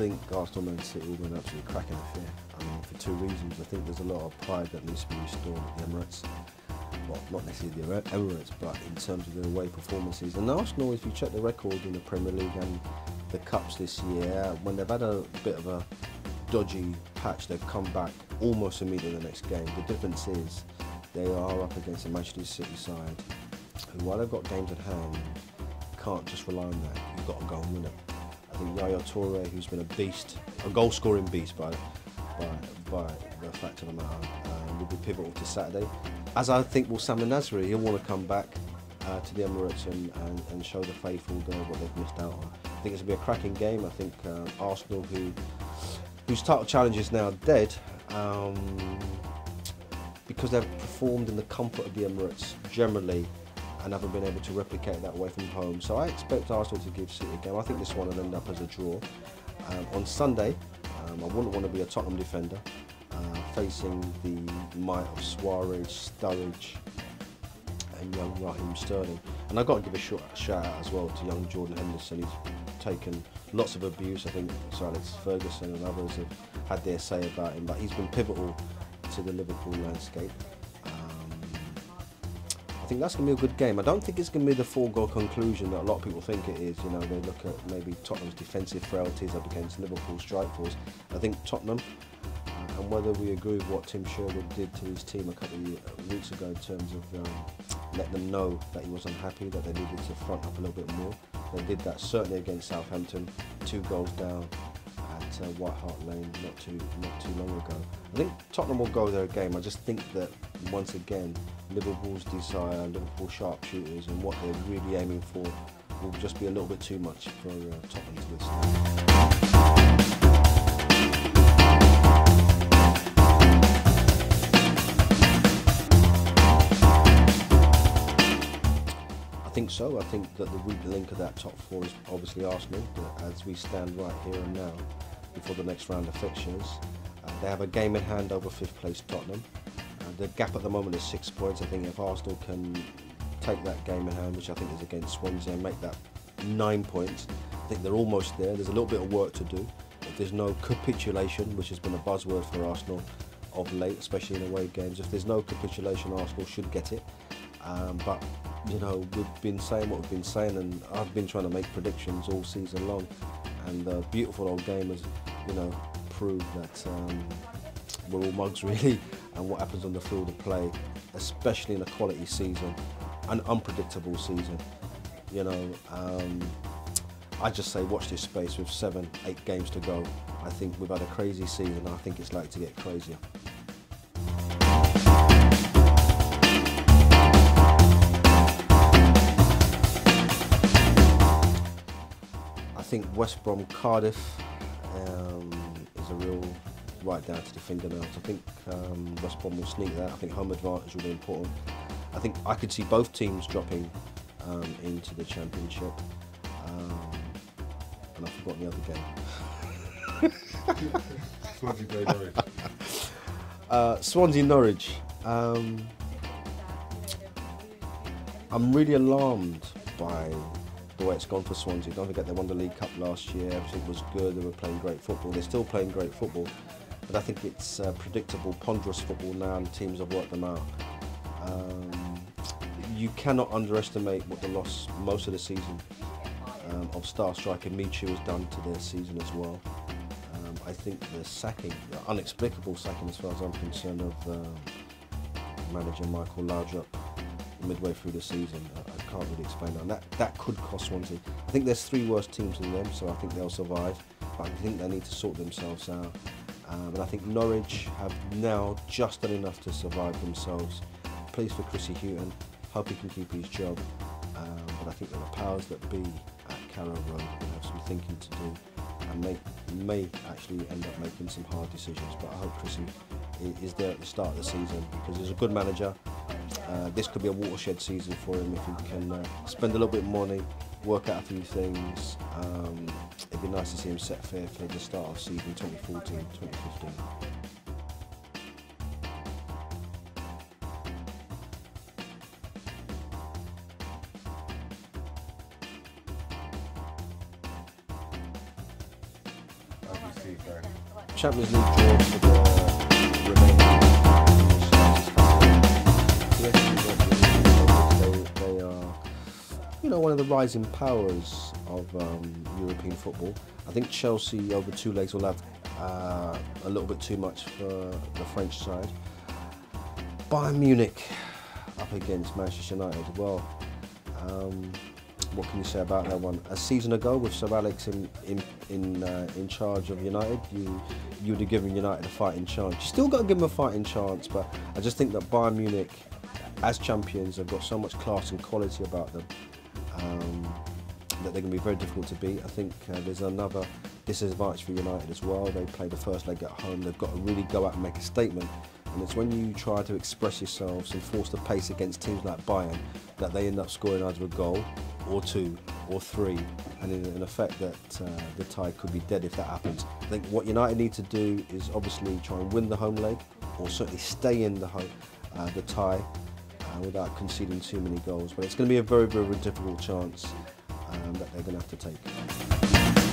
think Arsenal Man City will win absolutely cracking affair. I mean, for two reasons. I think there's a lot of pride that needs to be restored at the Emirates. Well, not necessarily the Emirates, but in terms of their away performances. And Arsenal, if you check the record in the Premier League and the Cups this year, when they've had a bit of a dodgy patch, they've come back almost immediately the next game. The difference is they are up against a Manchester City side who, while they've got games at hand, can't just rely on that. You've got to go and win it. I think Yaya Toure, who's been a beast, a goal-scoring beast by the fact of the matter, will be pivotal to Saturday. As I think will Sam Nasri, he'll want to come back to the Emirates and show the faithful what they've missed out on. I think it's going to be a cracking game. I think Arsenal, whose title challenge is now dead, because they've performed in the comfort of the Emirates generally and haven't been able to replicate that away from home. So I expect Arsenal to give City a game. I think this one will end up as a draw. On Sunday, I wouldn't want to be a Tottenham defender facing the might of Suarez, Sturridge and young Raheem Sterling. And I've got to give a shout out as well to young Jordan Henderson. He's taken lots of abuse. I think Sir Alex Ferguson and others have had their say about him, but he's been pivotal to the Liverpool landscape. I think that's going to be a good game. I don't think it's going to be the 4-goal conclusion that a lot of people think it is. You know, they look at maybe Tottenham's defensive frailties up against Liverpool's strike force. I think Tottenham, and whether we agree with what Tim Sherwood did to his team a couple of weeks ago in terms of letting them know that he was unhappy, that they needed to front up a little bit more. They did that certainly against Southampton, 2 goals down at White Hart Lane not too long ago. I think Tottenham will go their game. I just think that once again, Liverpool's desire, Liverpool sharpshooters, and what they're really aiming for will just be a little bit too much for Tottenham to withstand. I think so. I think that the weak link of that top 4 is obviously Arsenal. But as we stand right here and now, before the next round of fixtures, they have a game in hand over 5th place Tottenham. The gap at the moment is 6 points. I think if Arsenal can take that game in hand, which I think is against Swansea, and make that 9 points, I think they're almost there. There's a little bit of work to do. If there's no capitulation, which has been a buzzword for Arsenal of late, especially in away games, if there's no capitulation, Arsenal should get it. But you know, we've been saying what we've been saying, and I've been trying to make predictions all season long, and the beautiful old game has, you know, proved that we're all mugs really, and what happens on the field of play, especially in a quality season, an unpredictable season, you know. I just say watch this space with 7, 8 games to go. I think we've had a crazy season. I think it's like to get crazier. I think West Brom Cardiff is a real right down to the fingernails. I think West Brom will sneak that. I think home advantage will be important. I think I could see both teams dropping into the Championship. And I've forgotten the other game. Swansea Norwich. Swansea Norwich. I'm really alarmed by the way it's gone for Swansea. Don't forget they won the League Cup last year. Everything was good. They were playing great football. They're still playing great football. But I think it's predictable, ponderous football now, and teams have worked them out. You cannot underestimate what the loss most of the season of star striker Michu has done to their season as well. I think the sacking, the inexplicable sacking as far as I'm concerned, of manager Michael Laudrup midway through the season, I can't really explain that. And that could cost Swansea. I think there's 3 worse teams than them, so I think they'll survive. But I think they need to sort themselves out. And I think Norwich have now just done enough to survive themselves. Pleased for Chrissy Houghton. Hope he can keep his job. But I think that the powers that be at Carrow Road will have some thinking to do, and may actually end up making some hard decisions. But I hope Chrissy is there at the start of the season, because he's a good manager. This could be a watershed season for him if he can spend a little bit of money, work out a few things. It'd be nice to see him set fair for the start of season 2014-2015. League going? Champions League draw for the remaining. They are, you know, one of the rising powers of European football. I think Chelsea over 2 legs will have a little bit too much for the French side. Bayern Munich up against Manchester United. Well, what can you say about that one? A season ago, with Sir Alex in charge of United, you would have given United a fighting chance. You still got to give them a fighting chance, but I just think that Bayern Munich, as champions, have got so much class and quality about them that they're going to be very difficult to beat. I think there's another disadvantage for United as well. They play the first leg at home. They've got to really go out and make a statement. And it's when you try to express yourselves and force the pace against teams like Bayern that they end up scoring either a goal or 2 or 3, and in effect that the tie could be dead if that happens. I think what United need to do is obviously try and win the home leg, or certainly stay in the tie without conceding too many goals. But it's going to be a very, very difficult chance that they're going to have to take.